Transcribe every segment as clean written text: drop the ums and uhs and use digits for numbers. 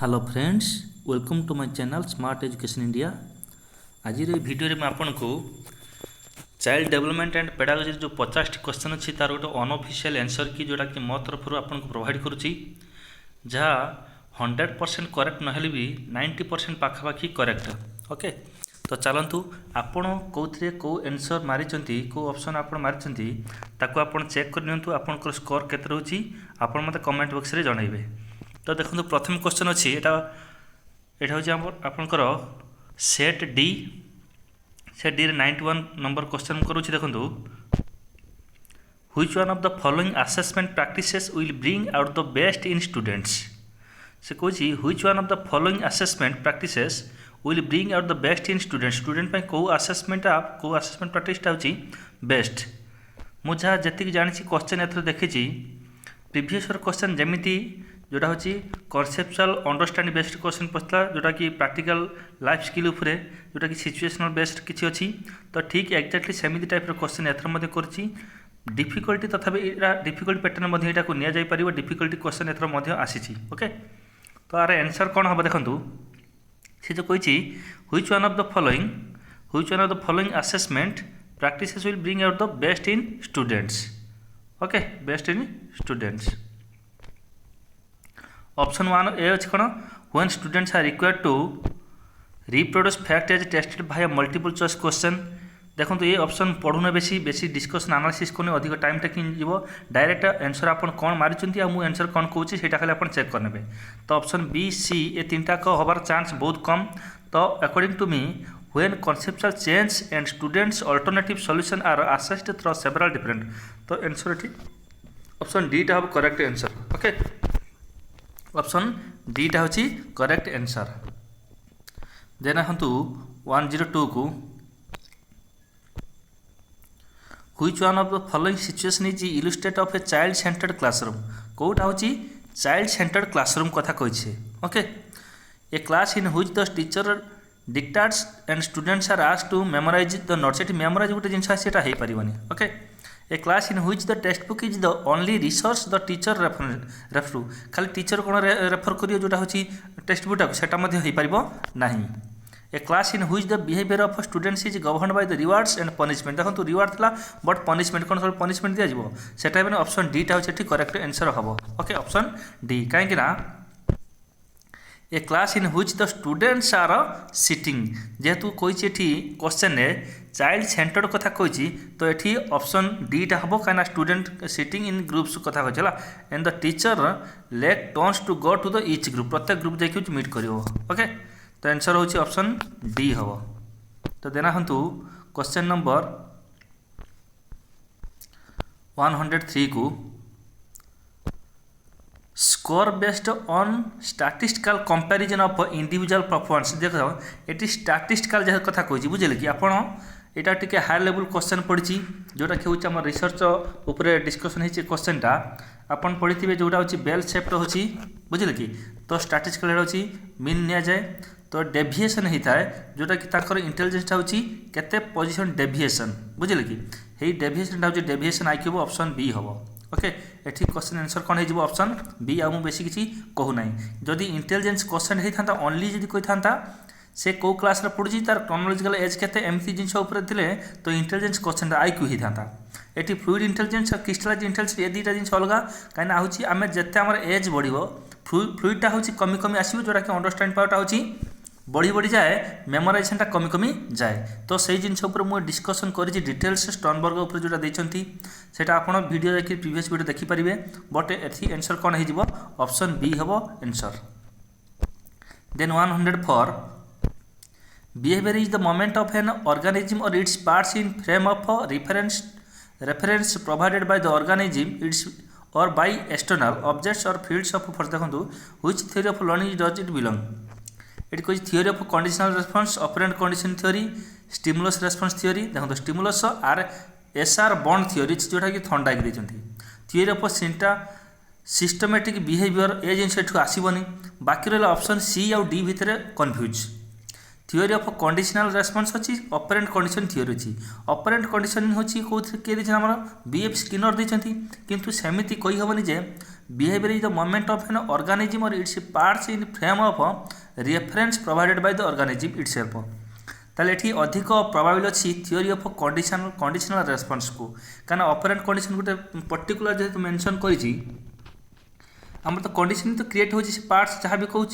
Hello friends, welcome to my channel Smart Education India. आज video में आपन को चाइल्ड डेवलपमेंट एंड पेडागोजी जो 50 क्वेश्चन अच्छी तार गोटे अनऑफिशियल आंसर की जोटा कि मो तरफ आपन को प्रोवाइड करुच्ची जहाँ 100% करेक्ट नहले भी 90% पाखापाखी करेक्ट। ओके, तो चलतु आपण कौन कौ आंसर मारी कौ ऑप्शन आप मारी आपन चेक कर आपन स्कोर केते रोची आपन मते कमेंट बॉक्स रे जणाइबे। तो देखो प्रथम क्वेश्चन अच्छी यहाँ हूँ आपंकर सेट डी रे 91 नंबर क्वेश्चन करुँच। देखो which one of the following assessment practices will bring out the best in students. से कौन which one of the following assessment practices will bring out the best in student कौ assessment प्रैक्टिसटा हूँ best. मुझे जी जानी question एथर देखी previous question जमीती जोटा हूँ कनसेप्चुअल अंडरस्टैंडिंग बेस्ड क्वेश्चन पड़ता जोटा कि प्रैक्टिकल लाइफ स्किल उपरे जोटा कि सिचुएशनल बेस्ड किसी अच्छी। तो ठीक एक्जाक्टली सेमती टाइप क्वेश्चन एथर कर डिफिकल्टी तथापि डिफिकल्टी पैटर्न यहाँ को नि जापर डिफिकल्टी क्वेश्चन एथर आसी। ओके, तो यार आंसर कौन हम देखूँ सी जो कही which one of the following assessment practices will bring out the best in students. Okay, best in students. Option 1 A अच्छी कौन when students are required to reproduce fact as tested by multiple choice question. देखो ये option पढ़ुना बेसी discussion analysis करने अधिक time taking जीव direct answer आप कौन मारी आंसर कौन कहूँ से खाली आप चेक करने। तो ऑप्शन बी सी ये तीनटा हबार चांस बहुत कम। तो according to me when conceptual change and students alternative solution are assessed through several different. तो आंसर ये ऑप्शन डी टा हम correct answer. Okay, option D टा हूँ करेक्ट आंसर। देन आसतु 102 को which one of the following situation is illustrate of a child centered classroom. कौटा हूँ चाइल्ड सेंटर्ड क्लासरूम कथा कही। Okay, a class in which the teacher dictates and students are asked to memorize the notes. ये memorize गोटे जिन से हो पारनी। Okay, a class in which the textbook is the only resource the teacher refer to. खाली teacher कौन refer करियो जोटा हूँ टेक्स्ट बुकटा सेटा हो पार ना। A class in which the behaviour of students is govern by the rewards and punishment. देखो रिवार्ड था बट पनिशमेंट कौन सब पनिशमेंट दिया सेटा मैंने ऑप्शन डी टा हूँ करेक्ट आंसर हम। ओके, ऑप्शन डी कहीं a class in which the students are sitting जेहेतु कही क्वेश्चन चाइल्ड सेंटर्ड कथा कही तो ये ऑप्शन डी टा हम कहीं स्टूडेंट सिटिंग इन ग्रुप्स कथा कही and the teacher let turns to go to the each group प्रत्येक ग्रुप जाकि मीट कर। ओके, तो आंसर हूँ ऑप्शन डी हम। तो देना हूँ क्वेश्चन नंबर 103 को score based on statistical comparison of individual performance. देख ये स्टैटिस्टिकल जहाँ कथा कही बुझे कि आपड़ यहाँ टी हाई लेवल क्वेश्चन पड़ी जोटा कि हूँ रिसर्च उपरे डिस्कसन होती क्वेश्चनटा आपन पढ़ी थे जोटा हूँ बेल सेप्ट हो बुझे कि। तो स्टैटिस्टिकल हूँ मीन नि जाए तो डेविएशन होता है जोटा कि इंटेलिजेंसटा हूँ केते पोजिशन डेविएशन बुझे कि यही डेविएशन हूँ डेविएशन आईक्यू ऑप्शन बी हम। ओके, एठी क्वेश्चन आंसर कौन हो ऑप्शन बी। आ बेसी किसी कहूना जदि इंटेलिजेंस क्वेश्चन होता ओनली जदि कही था से कौ क्लास पढ़ुची तार क्रोनोलॉजिकल एज केते एमती जिनस थे तो इंटेलिजेंस क्वेश्चन आईक्यू होता। ये फ्लूइड इंटेलिजेंस और क्रिस्टलाइज इंटेलिजेंस ये दुटा जिन अलग कहीं हूँ आम जिते आम एज बढ़ो फ्लूइडटा हूँ कमी कमी आसो जोटा कि अंडरस्टैंड पावरटा हूँ बढ़ी बढ़ी जाए मेमोराइजेशनटा कमी कमी जाए। तो सही जिन मुझे डिस्कसन करी डिटेल्स स्टर्नबर्ग उपर जोटा देते सेटा आप वीडियो देखिए प्रीवियस वीडियो देखिपारे बट एथि आंसर कौन हो ऑप्शन बी हम answer. Then 104 behaviour is the moment of an organism or its parts in frame of reference provided by the organism its or by external objects or fields of force. देखो which theory of learning does it belong. ये कही theory of conditional response operant condition theory stimulus response theory. देखो stimulus R SR bond theory जोटा कि थंडा देते theory of systematic behaviour ए जिन आसबनी बाकी रहा ऑप्शन सी आउ डी भितर confuse. Theory of conditional response अच्छी ऑपरेंट कंडीशन थियोरी अच्छी ऑपरेंट कंडीशन होची किए देछन हमर बीएफ स्किनर देछंती किंतु सेमिति कहि हबनी जे behaviour is the moment of an organism or its parts in frame of reference provided by the organism itself ताले एठी अधिक प्रोबेबल अच्छी थियोरी ऑफ कंडीशनल रेस्पॉन्स को कारण ऑपरेंट कंडीशन गोटे पर्टिकुलर जेहेतु मेंशन करिछि आम तो कंडीशन तो क्रिएट होची पार्ट्स जहाँ भी कहूँ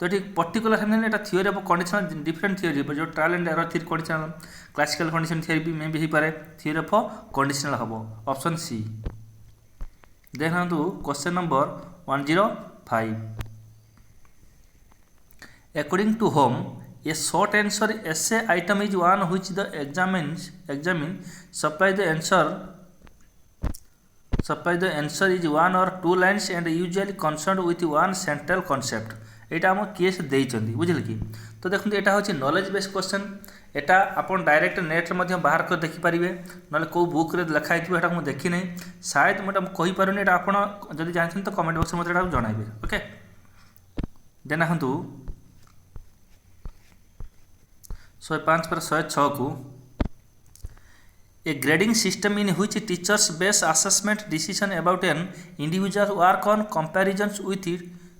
तो ये पर्टिकुलर है एटा theory of conditional different theory जो trial and error theory conditional classical condition theory भी मे भी हो पारे थियोरी ऑफ कंडीशनल हम ऑप्शन सी। देखना question number 105 according to whom a short answer essay item is one which the examine supply the answer is one or two lines and usually concerned with one central concept एटा हम case देइचंदी बुझिल कि तो देखंतु एटा होची knowledge based question एटा अपन direct net रे मध्य बाहर कर देखि परिबे नले को बुक रे लिखा हितबे एटा हम देखि नै शायद मटा कहि पारुनी एटा अपन जदि जानछन तो कमेंट बॉक्स में मते एटा जणाइबे ओके देना हंतु 105 पर 106 को a grading system in which teachers base assessment decision about an individual work on comparisons with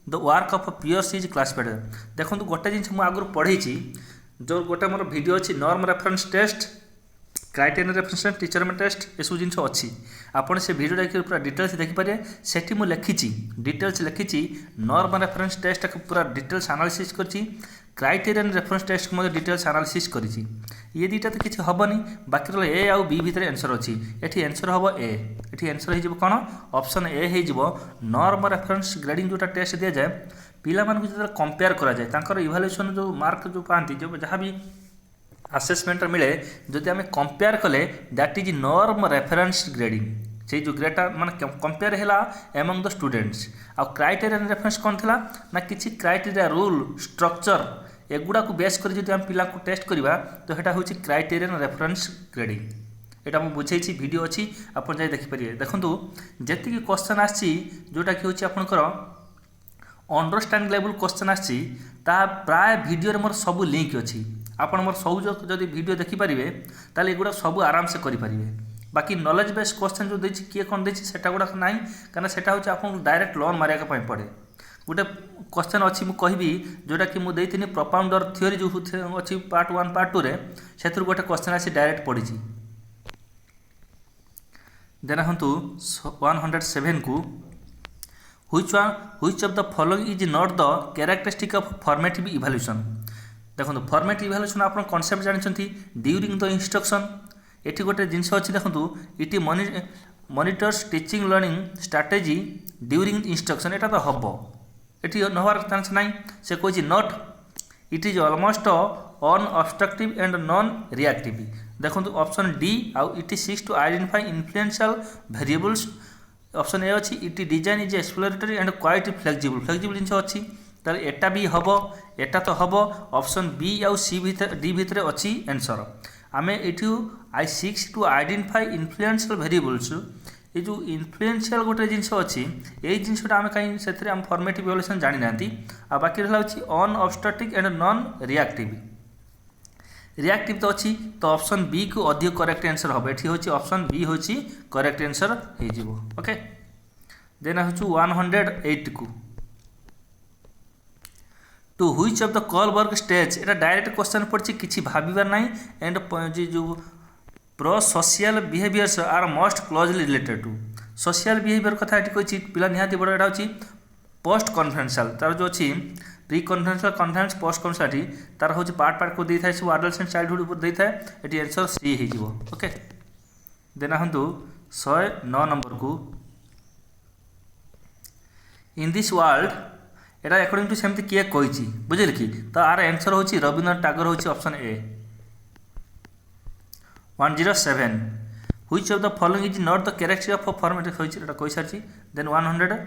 the work of peers is classified देखो गोटे जिन मुझे आगुरी पढ़ी जो गोटे मोर वीडियो अच्छी norm reference test criterion reference test teacher made test ये सब जिन अच्छी आपड़ से वीडियो देखिए पूरा डिटेल्स देखिपारे सेठी मु लिखी डिटेल्स लिखी नॉर्म रेफरेंस टेस्ट पूरा डिटेल्स एनालिसिस करछि क्राइटेरियन रेफरेंस टेस्ट को डिटेल्स एनालिसिस करिछि ये दुटा तो किसी हेनी बाकी रहा ए आउ बी भितर आंसर अच्छी एटी आंसर हम ए एटी आंसर हो कौन ऑप्शन ए हो नॉर्म रेफरेंस ग्रेडिंग जोटा टेस्ट दि जाए पिला मानक जो कंपेयर करा जाए तांकर इवैल्यूएशन जो मार्क जो पाती जो जहाँ भी असेसमेंट मिले जदि आम कंपेयर कले that is norm reference grading से जो ग्रेडटा माने कंपेयर है एमंग द स्टूडेंट्स आ क्राइटेरियन रेफरेंस कौन थी ना किसी क्राइटेरिया रूल स्ट्रक्चर एगुड़ा को बेस कर जो आम पिला को टेस्ट करवा तो यहाँ हूँ क्राइटेरियन रेफरेंस ग्रेडिंग यहाँ मुझे बुझे वीडियो अच्छी आप जाए देखिपारे देखूँ जी क्वेश्चन आसी जोटा कि हूँ आपंकर अंडरस्टैंडिंग लेवल क्वेश्चन आसी प्राय वीडियो मोर सब लिंक अच्छी आप मोर सब जब वीडियो देखिपारे ताल एगुड़ा सब आराम से करें बाकी नॉलेज बेस्ड क्वेश्चन जो देछि किए कौन देछि सेटा गुडा नाही कारण सेटा होछि आपन डायरेक्ट लर्न मारिया पई पड़े गोटे क्वेश्चन अच्छी मुझे कहबी जोटा कि मुझे देती प्रोपाउंडर थियोरी जो अच्छी पार्ट 1 पार्ट 2 रे सेथुर गोटे क्वेश्चन आसी डायरेक्ट पड़ी देना हंतु 107 को which of the following is not the characteristic of formative evaluation देखो फॉर्मेटिव इवैल्यूएशन आप कॉन्सेप्ट जानते ड्यूरिंग द इंस्ट्रक्शन एटी गोटे जिनस अच्छी देखो it monitors teaching learning strategy during instruction एटा तो हम ये नहबार चांस ना से कही not it is almost unobstructive and non reactive देखो ऑप्शन डी आउ it seeks to identify influential variables option A अच्छी it design is exploratory and quite flexible जिनस अच्छी तार एटा भी हम एटा तो हम ऑप्शन बी आउ सी भितर डी भितर अच्छी आंसर आम ये आई seeks to identify influential variables ये जो इन्फ्लुएंशियल गोटे जिनस अच्छी यही जिनसा आम कहीं से आम फॉर्मेटिव इवैल्यूएशन जानी ना आ बाकी रहा अनऑब्स्ट्रक्टिव एंड नॉन रिएक्टिव रिएक्टिव तो अच्छी तो ऑप्शन बी को अधिक करेक्ट आंसर हम ये हूँ ऑप्शन बी हूँ करेक्ट आंसर हो ओके देन हूँ 108 को to which of the Kohlberg stage एटा डायरेक्ट क्वेश्चन पड़ी किसी भाबार ना एंड जो pro social behaviours are most closely related to social behaviour कथा ये कही पिला निहाती बड़ एटा होची पोस्ट कॉन्फिडेंशियल तार जो अच्छी pre confidential confidence post confidential तार हूँ पार्ट पार्ट को देता है सब एडल्ट चाइल्डहुड ऊपर देता है ये आंसर सी हो ओके देना हूँ 109 नंबर को in this world Etah according to सेमती किए कही बुझे कि तो आर आंसर हूँ रवीन्द्रनाथ टागोर हूँ option A 107 which of the following is not the characteristic of formative कही सारी देन 100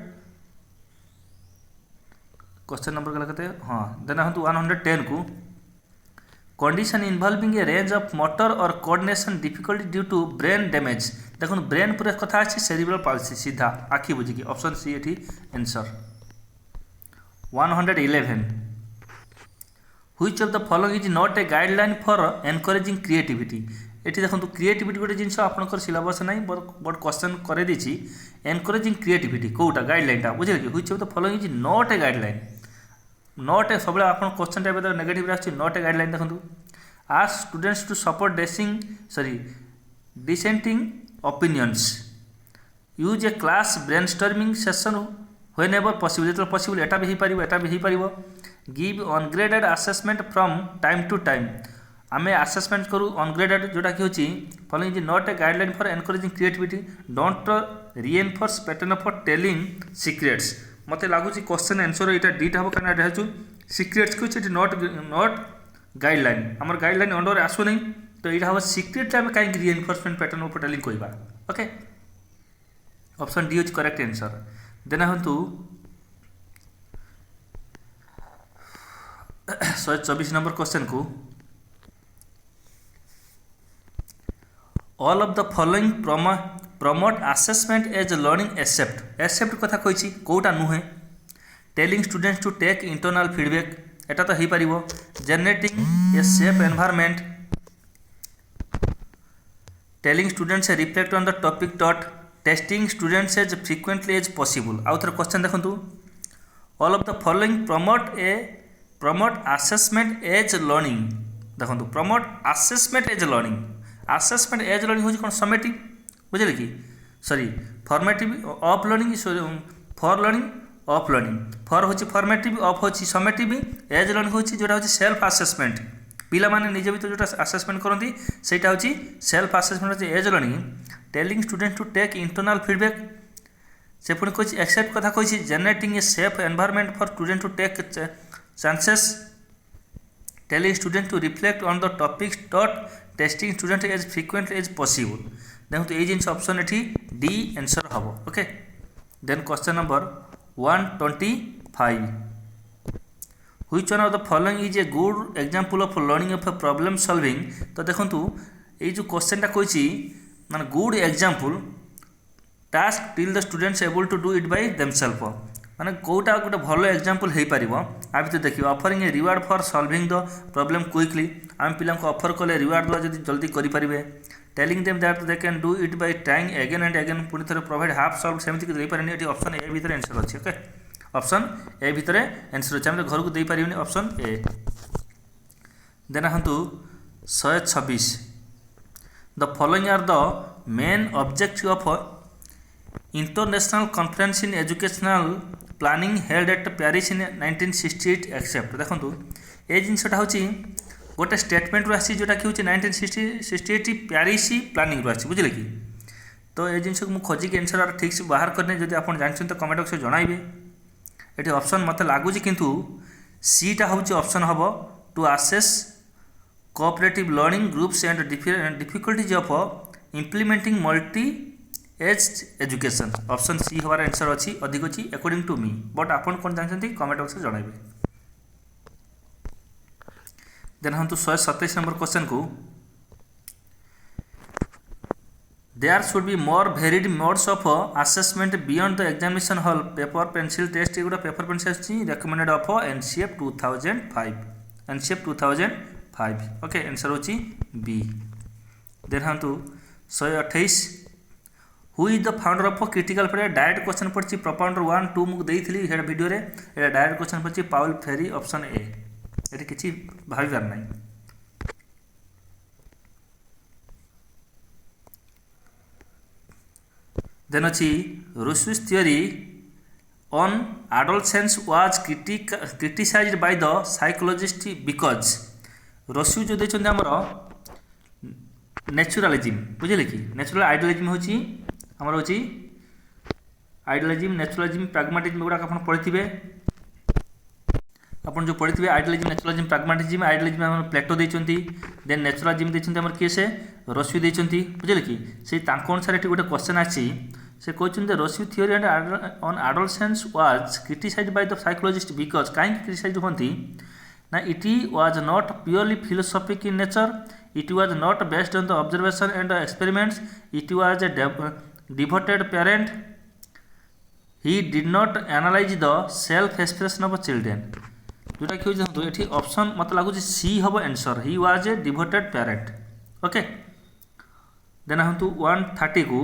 क्वेश्चन नंबर गला कहते हाँ देन हूँ 110 को condition involving a range of motor और coordination difficulty due to brain damage देखो ब्रेन पूरा कथा अच्छी सेरिब्रल पाल्सी सीधा आखि बुझिकी ऑप्शन सी ये answer 111 which of the following is not a guideline for encouraging creativity. एटी देखो क्रिएटिविटी गोटे जिन आपंकर सिलेबस ना बट क्वेश्चन कर एनकरेजिंग क्रिएटिविटी कौटा गाइडलाइनटा बुझे कि which of the following is not a guideline not a सब आप question type negative as not a guideline देखो ask students to support dissenting opinions use a class brainstorming session whenever possible जो possible एटा भी हो पार give ungraded assessment from time to time आमे assessment करूँ ungraded जोटा कि होची following is not a guideline for encouraging creativity don't reinforce pattern for telling secrets मत लगुच क्वेश्चन आंसर यहाँ दुईटा हम कहीं यहाँ सीक्रेट्स कुछ नॉट गाइडलाइन आम गाइडलाइन अंडर आसू नहीं तो यहाँ हम सीक्रेट आम कहीं रिएनफोर्समेंट पैटर्न ऑफ टेलिंग कहवा okay option D is correct answer then हूँ 124 नंबर क्वेश्चन को all of the following promote assessment as learning except कथा कही कौटा नुहे telling students to take internal feedback एटा तो हो पार generating a safe environment telling students reflect on the topic taught testing students as frequently as possible आउ थे क्वेश्चन देखो all of the following promote assessment as learning देखो promote assessment as learning हूँ कौन समेटिव बुझे कि sorry formative of learning for learning of learning for हूँ formative of हूँ समेटिव एज लर्निंग हूँ जोटा हूँ सेल्फ असेसमेंट पिला माने निजे भी तो जोटा असेसमेंट करती सेटा हूँ self assessment as learning telling student to take internal feedback से पुणी कही एक्सेप्ट कथा कही generating a safe environment for student to take chances telling student to reflect on the topics taught testing student as frequently as possible देखो तो ये जिन option ये डी आंसर हम okay then question number 125 which one of the following is a good example of learning of a problem solving तो देखो ये जो क्वेश्चनटा कही माने good example task till the students able to do it by themselves माने कौटा गोटे भल एग्जांपल हो पार आ भर देखिए offering a reward for solving the problem quickly आम पिला ऑफर कले रिवार्ड द्वारा जब जल्दी करेंगे telling them that they can do it bye trying again and again पुणी थे प्रोवाइड हाफ सॉल्व सेमती दे पारे ये ऑप्शन ए भीतर आंसर अच्छे ओके ऑप्शन ए भीतर आंसर अच्छे आम घर को दे पारे ऑप्शन ए देन हूँ 126 the following are the main objective of international conference in educational planning held at Paris in 1968 except देखो ये जिनसा हूँ गोटे स्टेटमेंट आसी जोटा कि 1968 पेरिस प्लानिंग रू आसी बुझे कि तो ये जिन को खोजिक आंसर ठीक से बाहर करने जब आप जानते तो कमेंट बॉक्स में जनइबे ये ऑप्शन मत लगुच किंतु सीटा हूँ ऑप्शन हम to assess cooperative learning groups and difficulties of implementing multi age education option C हमार आंसर अच्छी अधिक अच्छी अकॉर्डिंग टू मी बट आप कौन जानते कमेंट बॉक्स में जनइबे देन हम तो 127 नंबर क्वेश्चन को there should be more varied modes of assessment beyond the examination hall paper pencil test एगुड़ा paper pencil recommended of NCF 2005 okay answer होची B then हम तो 128 who is the founder of critical पढ़े direct question पड़ी propounder 1 2 मुझे देती video रे direct question पड़ी पाउल फेरी ऑप्शन ए ये किसी भावार ना देन अच्छी Rousseau's theory on adolescence was criticized by the psychologist because Rousseau जो देखते आमर नेचुरालिज्म बुझे कि नेचुरल आइडियोलॉजी होची आमर होची आइडियोलॉजी नेचुरालिज्म प्राग्मेटिज्म गुड़ाक आप पढ़ी आप जो पढ़ी आइडियोलॉजी नेचुरालिज्म प्राग्मेटिज्म आइडियोलॉजी आम प्लेटो देते देन नेचुरालिज्म देते आम किए से रोस्यू देते बुझे कि से अनुसार ये गोटे क्वेश्चन आसी से कहते Rousseau theory and on adolescence was criticized by the psychologist because कहीं क्रिटिसाइज्ड होती ना it was not purely philosophic in nature it was not based on the observation and experiments it was a devoted parent he did not analyze the self expression of children जोटा कि देखो ये option मत लगुच C हम answer he was a devoted parent okay then हम 130 को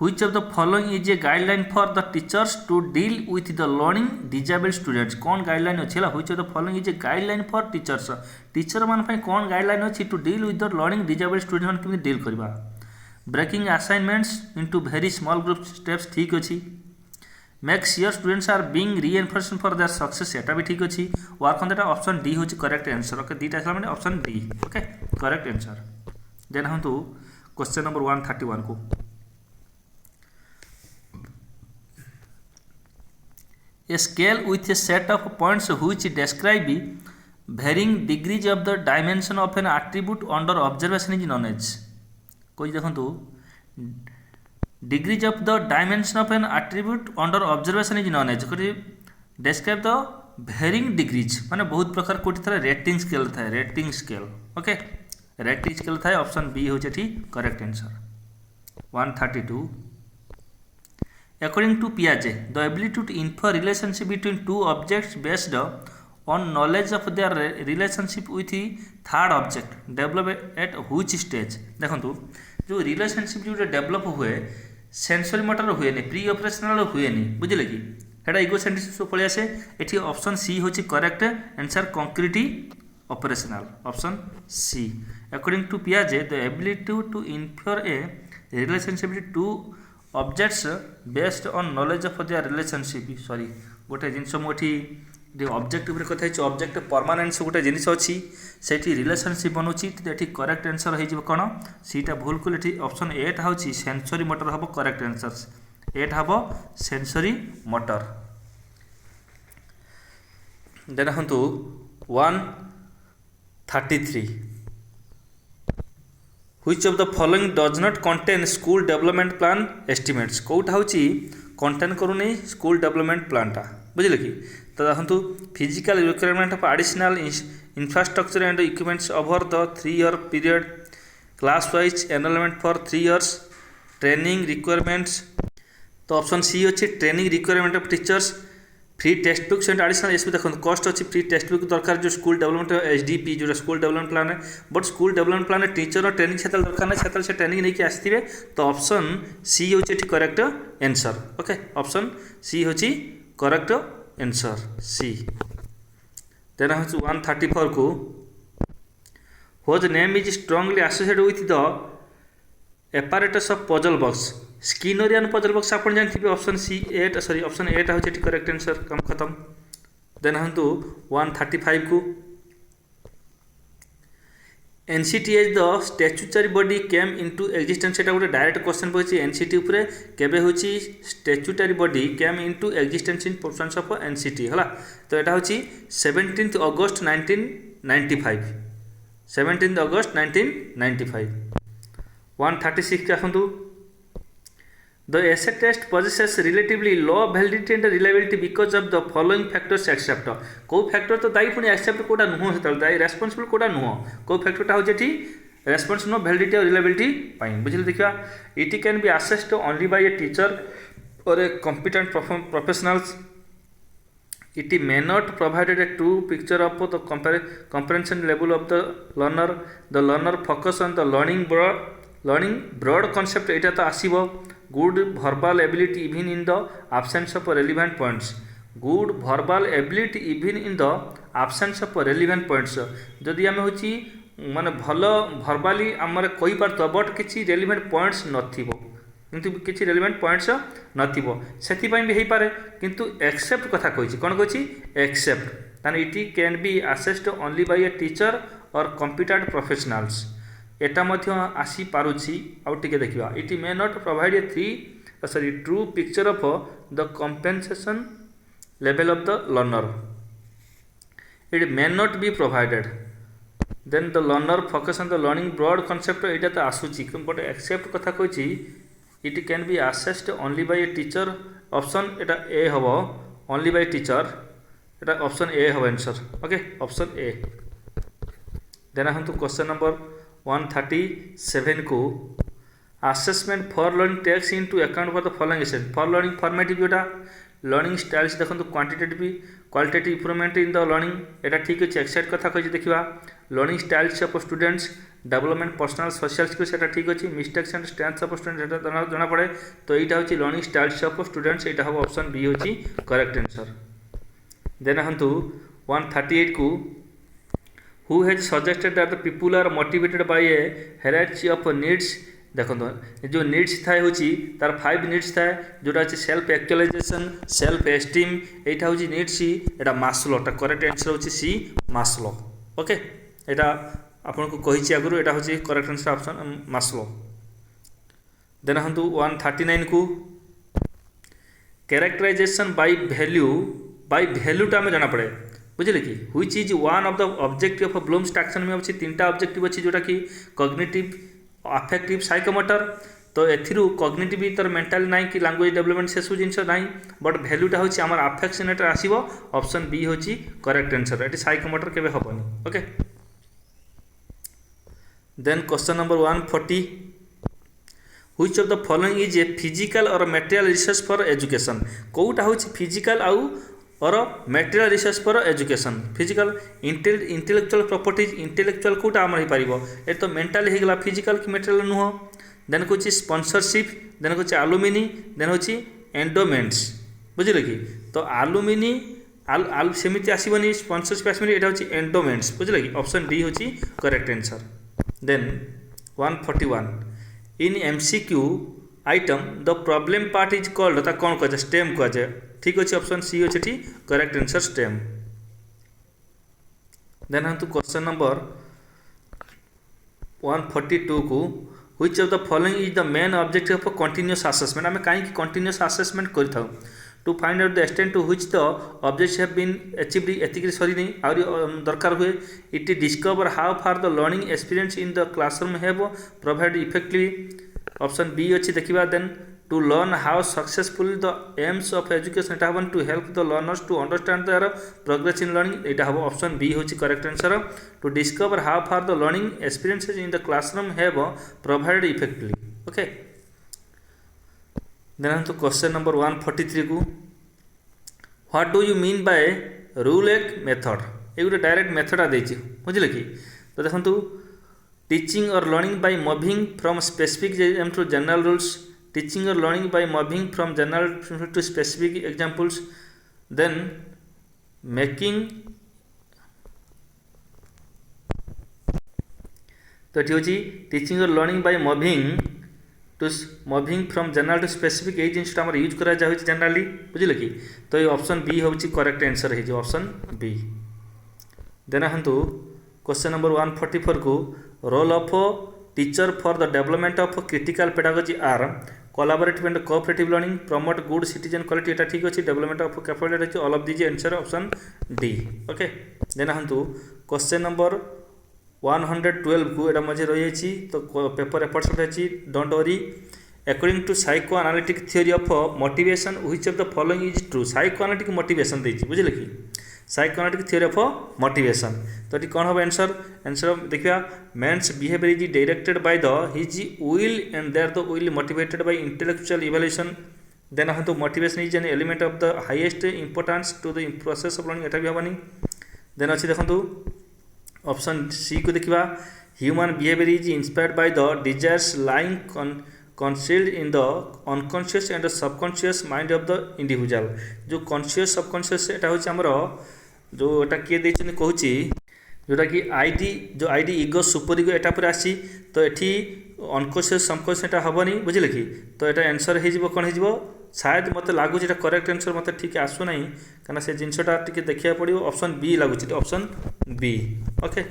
which of the following is a guideline for the teachers to deal with the learning disabled students कौन गाइडलाइन अच्छी है which of the following is a guideline for teachers teacher मान कौन guideline अच्छी to deal with the learning disabled students मान केमी deal करबा breaking assignments into very small group steps ठीक अच्छी make sure students are being reinforced for their success एटा भी ठीक अच्छी work on that option D होची करेक्ट आंसर ओके दीटा आसला माने option D okay correct answer then हम तो क्वेश्चन नंबर 131 को A scale with a set of points which describe varying degrees of the dimension of an attribute under observation is known as कोई देखो degrees of the dimension of an attribute under observation is known as describe the varying degrees माने बहुत प्रकार कोटी थारे rating scale थाए rating scale okay rating scale थाए option B होचे ठीक correct answer 132 According to Piaget, the ability to infer relationship between two objects based on knowledge of their relationship with the third object develop at which stage? देखो जो relationship जो develop हुए sensory motor हुए नहीं pre operational हुए नहीं बुझे कि हेटा इगो सेंटिस पलि आसे एठी ऑप्शन सी होची correct answer concrete operational option C according to Piaget the ability to infer a relationship between two objects based on knowledge of their relationship sorry गोटे जिनस मुझे ऑब्जेक्ट उपर कथा है ऑब्जेक्ट परमानेंस गोटे जिनस अच्छी से रिलेशनशिप बनूची ये करेक्ट आंसर हो कौन सीटा भूल कले ये ऑप्शन एटा हूँ सेंसरी मोटर हम करेक्ट आंसर एटा हम सेंसरी मोटर देन हम 133 which of the following does not contain school development plan estimates Kota होची कंटेन करूनी स्कूल डेवलपमेंट प्लान टा बुझिले कि तो देखंतु physical requirement of additional infrastructure and equipments over the 3 year period class wise enrolment for 3 years training requirements तो option C अच्छे training requirement of teachers free text books and additional इसमें देखो cost अच्छी free text book दरकार जो school development HDP जो school development plan है but school development plan teacher और ट्रेनिंग क्षेत्र दरकार नहीं से ट्रेनिंग नहीं आसते तो ऑप्शन सी होची correct answer okay option C होची करेक्ट आंसर सी देन हूँ 134 को what name is strongly associated with the apparatus of puzzle box skinnerian puzzle box आप जानते option C at sorry option at हूँ correct answer कम खत्म then हम 135 को NCT as the statutory body came into existence एटा गोटे direct question पड़ी एनसीटी उपरे केबे होची statutory body came into existence in process of NCT हला तो एटा होची 17 अगस्त 1995 17 अगस्त 1995 136 के आसतु The essay test possesses relatively low validity and reliability because of the following factors except को फैक्टर तो दायी पुणी एक्सेप्ट कोटा नुह से दायी रेस्पॉन्सिबल कोटा नुह को फैक्टरटा हो जेठी response no validity or reliability पाई बुझिले देखिया it can be assessed only by a teacher or a competent professionals it may not provided a true picture of the comprehension level of the learner focus on the learning broad concept एटा तो आसीबो good verbal ability even in the absence of relevant points good verbal ability even in the absence of relevant points जदि आम होची माने भलो verbally Amre कहि पारतो but किछि relevant points नथिबो किंतु किछि relevant points नथिबो सेति पई भी हेई पारे किंतु एक्सेप्ट कथा कहिछि कोन कहिछि एक्सेप्ट ताने it can be assessed only by a teacher or competent professionals एटा मध्य आसी पारुछि आउ टिके देखिबा it may not provide a true picture of the compensation level of the learner it may not be provided then the learner focus on the learning broad concept एटा तो आसुछि बट एक्सेप्ट कथा कहिछि it can be assessed only by a teacher option एटा A हबो only by teacher एटा option A हबो answer okay option A then हम तो क्वेश्चन नंबर 137 को assessment for learning takes into account for the following asset for learning formative जोटा learning styles देखो quantitative qualitative improvement in the learning एटा ठीक अच्छे एक्साइट कथा कही देखा learning styles of students development personal social skills एटा ठीक अच्छे mistakes and strengths of students जना पड़े तो यहाँ हूँ लर्निंग स्टाइल्स ऑफ स्टूडेंट्स यहाँ हम ऑप्शन बी हूँ करेक्ट आंसर। देन हूँ 138 को who has suggested that the people are motivated by a hierarchy of needs देखो जो नीड्स थाए हूँ तार 5 नीड्स थाए जोटा अच्छे सेल्फ एक्चुअलाइजेशन सेल्फ एस्टीम यहाँ हूँ नीड्स यहाँ मास्लो करेक्ट आंसर हूँ सी मास्लो ओके यहाँ आपन को कही आगु यहाँ हूँ correct answer option Maslow. Then हूँ 139 को कैरेक्टराइजेशन बाय वैल्यू टा आम जना पड़े बुझे कि which is one of the objective of Bloom's taxonomy अच्छी 3टा ऑब्जेक्टिव अच्छी जोटा कि कॉग्निटिव अफेक्टिव साइकोमोटर तो एथिरू कॉग्निटिव तर मेंटल ना कि लैंग्वेज डेवलपमेंट से सब जिनस ना बट वैल्यूटा हूँ आम अफेक्शनेट आसो ऑप्शन बी हूँ करेक्ट आंसर ये साइकोमोटर केबे हेबनी okay. Then question number 140 which of the following is a physical or material resource for education कोटा हूँ फिजिकल आउ or material resource for education physical intellectual properties intellectual कोटा आम हो ये तो मेंटल होगा फिजिकल कि मटेरियल नुह। देन कुछ स्पॉन्सरशिप देन कुछ आलुमिनी देन हूँ एंडोमेंट्स बुझे कि तो आलुमिनी सेमती आसबनी स्पॉन्सरशिप आसबनी यहाँ हूँ एंडोमेंट्स बुझे कि ऑप्शन डी हूँ correct answer. Then 141 in MCQ item the problem part is called कौन कह स्टेम कह ठीक अच्छे ऑप्शन सी अच्छे करेक्ट आंसर स्टेम। देन हम क्वेश्चन नंबर 142 को which of the following is the main objective of continuous assessment आम कहीं कंटिन्यूअस असेसमेंट कर to find out the extent to which the objects have been achieved एतिक सरी नहीं आउरी दरकार हुए it discover how far the learning experience in the classroom have provide effectively option B अच्छी देखा। Then to learn how successful the aims of education एटा हम to help the learners to understand their progress in learning यहाँ हम option B हूँ correct answer. To discover how far the learning experiences in the classroom have provide effectively okay. Then हम question number 143 को what do you mean by rule एक method ये गोटे direct method देती बुझे कि तो देखो teaching or learning by moving from specific to general rules teaching or learning by moving from general to specific examples then making तो ये हूँ teaching or learning by moving from general to specific यही जिनटा आम use करा generally बुझे कि तो ये ऑप्शन बी हूँ करेक्ट आंसर है ऑप्शन बी। देन हम क्वेश्चन नंबर 144 को role of teacher for the development of critical pedagogy are collaborative and cooperative learning promote good citizen quality एटा ठीक अच्छे development of capability all of these answer option D okay. Then हम question number 112 को एटा मझे रही तो paper एपट सेपट अच्छी don't worry according to psychoanalytic theory of motivation which of the following is true psychoanalytic motivation देती बुझे कि psychoanalytic theory of motivation तो ये कौन हम आंसर आंसर देखा man's behaviour is directed by the his will and there the will motivated by intellectual evaluation. Then हम motivation is an element of the highest importance to the process of learning एटा भी हेनी। Then अच्छी देखो option C को देखा human behaviour is inspired by the desires lying concealed in the unconscious and the subconscious mind of the individual जो conscious subconscious एटा हूँ आमर जो एटा किए देछन कहूची जोटा कि आईडी जो आईडी इगो सुपर इगो एटा पर आसी तो एठी अनकॉन्शियस सबकॉन्शियस एटा हबनी बुझिले कि तो एटा आंसर हे जिवो कोन हे जिवो शायद मते लागु जेटा करेक्ट आंसर मते ठीक आसु नाही काना से जिंसटा टिके देखिया पड़ियो ऑप्शन बी लागु छी option B okay.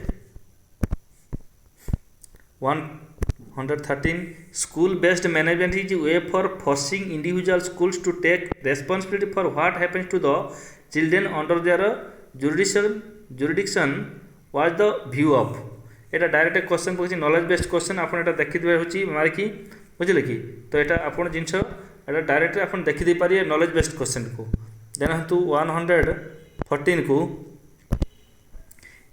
113 school based management is a way for forcing individual schools to take responsibility for what happens to the children under their jurisdiction was the view of Etah direct question पूछी knowledge based question आपन एटा देखि देबे होची मारकी बुझिले कि तो एटा आपन जिंस एटा direct आपन देखि दे पारिए नॉलेज बेस्ड क्वेश्चन को। देन हम 114 को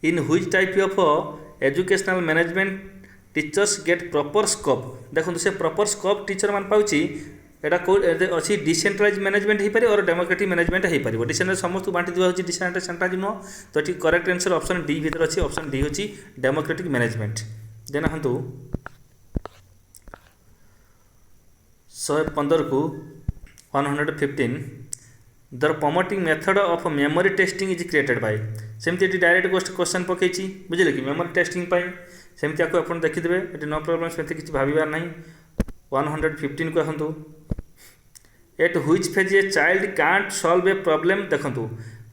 in which type of educational management teachers get proper scope देखो से प्रॉपर स्कोप टीचर मान पाउची एटा को अच्छी डिसेंट्रलाइज मैनेजमेंट हो पारे और डेमोक्रेटिक मैनेजमेंट हो पारे डिसेंट्रल समस्त बांटी दिया होची डिसेंट्रलाइज नुह तो ये करेक्ट आंसर ऑप्शन डी भीतर अच्छी ऑप्शन डी होची डेमोक्रेटिक मैनेजमेंट देन हंतु 115 को 115 the promoting method of memory testing is created by सेमती डायरेक्ट क्वेश्चन पकई बुझे कि मेमोरी टेस्टिंग सेमती आपको आप देखिदेवे ये नो प्रॉब्लम से किसी भाबार ना 115 को आसतु at which phase a child can't solve a problem देखंतु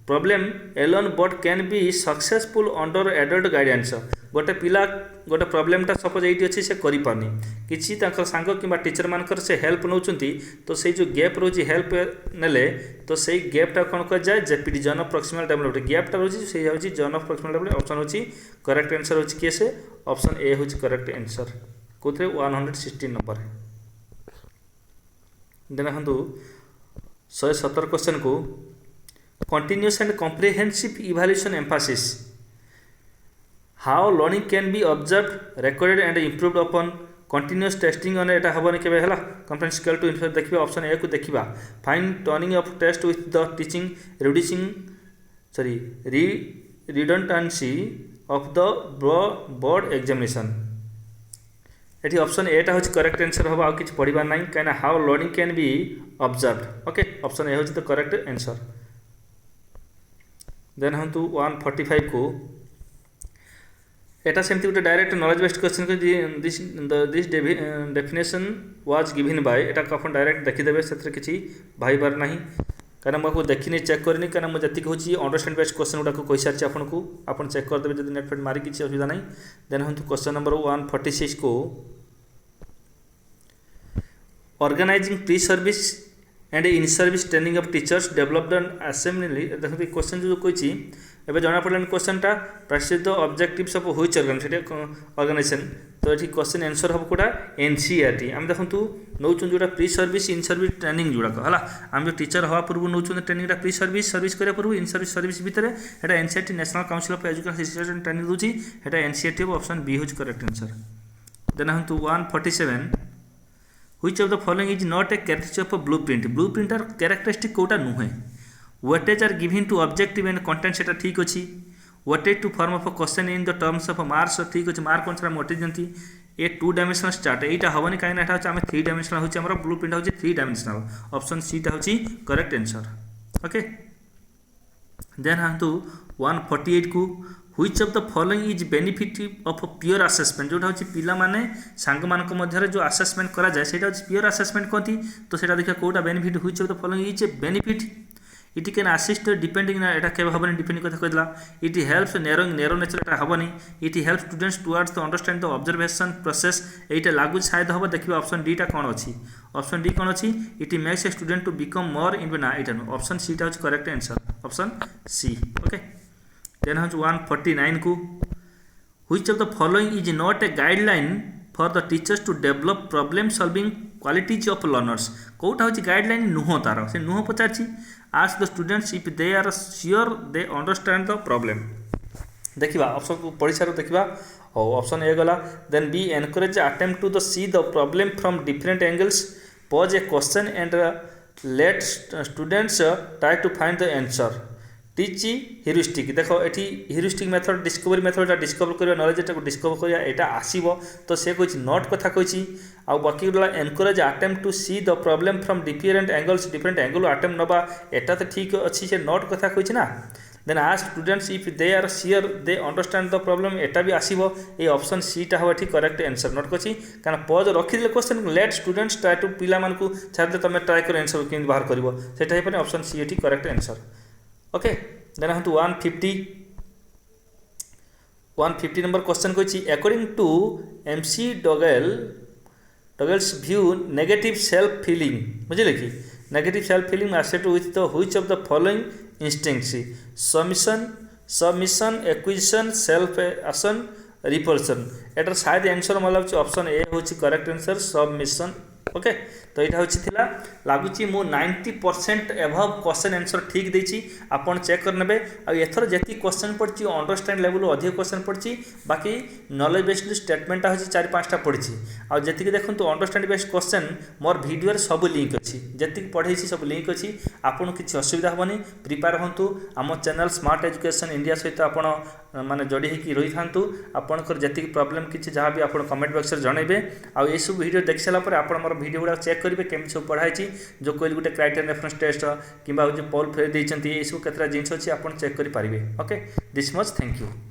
problem alone but can be successful under adult guidance गोटे पिला गोटे प्रॉब्लमटा सपोज ये अच्छे से करें किसी सांग कि टीचर मानकर से हेल्प नौ तो से जो गैप रोचे हेल्प नेले तो से गैपटा कौन कह जाए जेपीडी जन ऑफ प्रॉक्सिमल डेवलपमेंट गैपटा रोचे से हूँ जन ऑफ प्रॉक्सिमल डेवलपमेंट ऑप्शन होची करेक्ट आंसर होची किए से ऑप्शन ए होची करेक्ट आंसर कौन 116 नंबर देन देखो 117 क्वेश्चन को continuous and comprehensive evaluation emphasis how learning can be observe recorded and improved upon continuous testing on एटा हबनी केबे हला कॉम्प्रिहेंसिव स्केल टू इन्फर देखिबा ऑप्शन ए को देखिबा fine turning of test with the teaching reducing redundancy of the board examination एटी option एटा होची करेक्ट आंसर हबा आ किछ पढिबा नाही काना how learning can B observed okay option ए होची द करेक्ट आंसर देन हम टू 145 को एटा सेमती गोटे डायरेक्ट नॉलेज बेस्ड क्वेश्चन को this definition was given by एटा को अपन डायरेक्ट देखिदेवे से किसी भाईबार ना कहीं मुझे देखनी चेक करनी कहीं मुझे जी हूँ अंडरस्टैंड बेस्ड क्वेश्चन गुड़ा कही सारी आपको आप चेक करदे जब नेट फेट मारी किसी असुविधा नहीं देन हम क्वेश्चन नंबर 146 को organising pre service and in service training of teachers developed assembly देखते क्वेश्चन जो कही एवं जना पड़े क्वेश्चनटा प्रसिद्ध ऑब्जेक्टिव्स ऑफ व्हिच ऑर्गेनाइजेशन तो ये क्वेश्चन आंसर हम कौटा एनसीईआरटी आम देखो नौ जो pre service in service training जोड़ाक है आम जो टीचर हवा पूर्व नौ ट्रेनिंग प्री सर्विस सर्विस करने पूर्व इन सर्विस सर्विस भितर है NCERT national council of education research and training दूसरी है एनसीईआरटी ऑप्शन बी हूँ करेक्ट आंसर देन हम 147 Which of the following is not a characteristic of blueprint? Blueprint are characteristic Kota नुहे weightage are given to objective and content सेटा ठीक अच्छी weightage to form of a question in the terms of marks ठीक अच्छी mark कौन सा मोटे दिखती ये 2 डायमेंशनल स्टार्ट यहाँ हेनी कहीं आम 3 डायमेंशनल हूँ ब्लूप्रिंट हूँ 3 डायमेंशनल ऑप्शन सी टा हूँ करेक्ट आंसर ओके देन हाँ 148 को which of the following is benefit of pure assessment जोटा हूँ पिला माने सांग मानक मध्य जो असेसमेंट करा जाए सेटा हूँ पियोर असेसमेंट कहती तो सेटा देखिए कोटा benefit which of the following is a benefit it can assist depending ना एटा केबे हबनी डिपेंडिंग कथा कहला इट हेल्प्स नेरो नेचर एटा हबनी it help students towards the understand the observation process एटा लागू शायद हबो देखिबा ऑप्शन डी टा कोन अछि ऑप्शन डी कोन अछि it makes a student to become more in ना एटा ऑप्शन सी टा हछ correct answer option C okay then हछ 149 को which of the following is not a guideline for the teachers to develop problem solving qualities of learners कोटा हूँ guideline नुह तार से नुह पचार ask the students if they are sure they understand the problem देखा ऑप्शन पढ़ी सार देखा हो ऑप्शन ए गला then B encourage attempt to the see the problem from different angles pose a question and let students try to find the answer teach heuristic देखो ये heuristic method discovery method discover कर knowledge discover कर यहाँ आसो तो से कही note कथा कही आ बाकी गला encourage attempt to see the problem from different angles different angle attempt नवा एटा तो ठीक अच्छी से नोट कथा कही ना then ask students if they are sure they understand the problem एटा भी आसो ये ऑप्शन सी टा हम ठीक करेक्ट आंसर नोट करी कारण पज रखिदे question let students try to पिला मानकु छाड़े तुम ट्राई कर आंसर के बाहर कर सेटा ऑप्शन सी ठीक करेक्ट आंसर ओके देन हम 150 नंबर क्वेश्चन कही according to McDougall's view negative self feeling बुझे कि negative self feeling asset with the which of the following instincts submission acquisition self assertion repulsion एटार शायद answer मतलब option A हूँ correct answer submission okay तो यहाँ हूँ लगुच मु 90% एभव क्वेश्चन आंसर ठीक देती आपन चेक करने आथर जी क्वेश्चन पड़ी अंडरस्टैंड लेवल अधिक क्वेश्चन पड़ी बाकी नॉलेज बेस्ड स्टेटमेंटा हूँ 4-5टा पड़ी आती देखो अंडरस्टैंड बेस्ड क्वेश्चन मोर वीडियो सब लिंक अच्छी जी पढ़े सब लिंक अच्छी आपको किसी असुविधा हेनी प्रिपेयर हूँ आम चैनल स्मार्ट एजुकेशन इंडिया सहित आप माने जोड़ी होगी रही था आपंकर जी प्रॉब्लम किसी जहाँ भी आप कमेंट बॉक्स में जनइबे आउ ये सब वीडियो देख सारापर आप मोर वीडियो गुड़ा चेक करेंगे केमी सब पढ़ाई जो कहली गोटे क्राइटेरियन रेफरेंस टेस्ट कि पोल फेर देते ये सब केतटा जिन अच्छी आप चेक करेंगे okay this much thank you.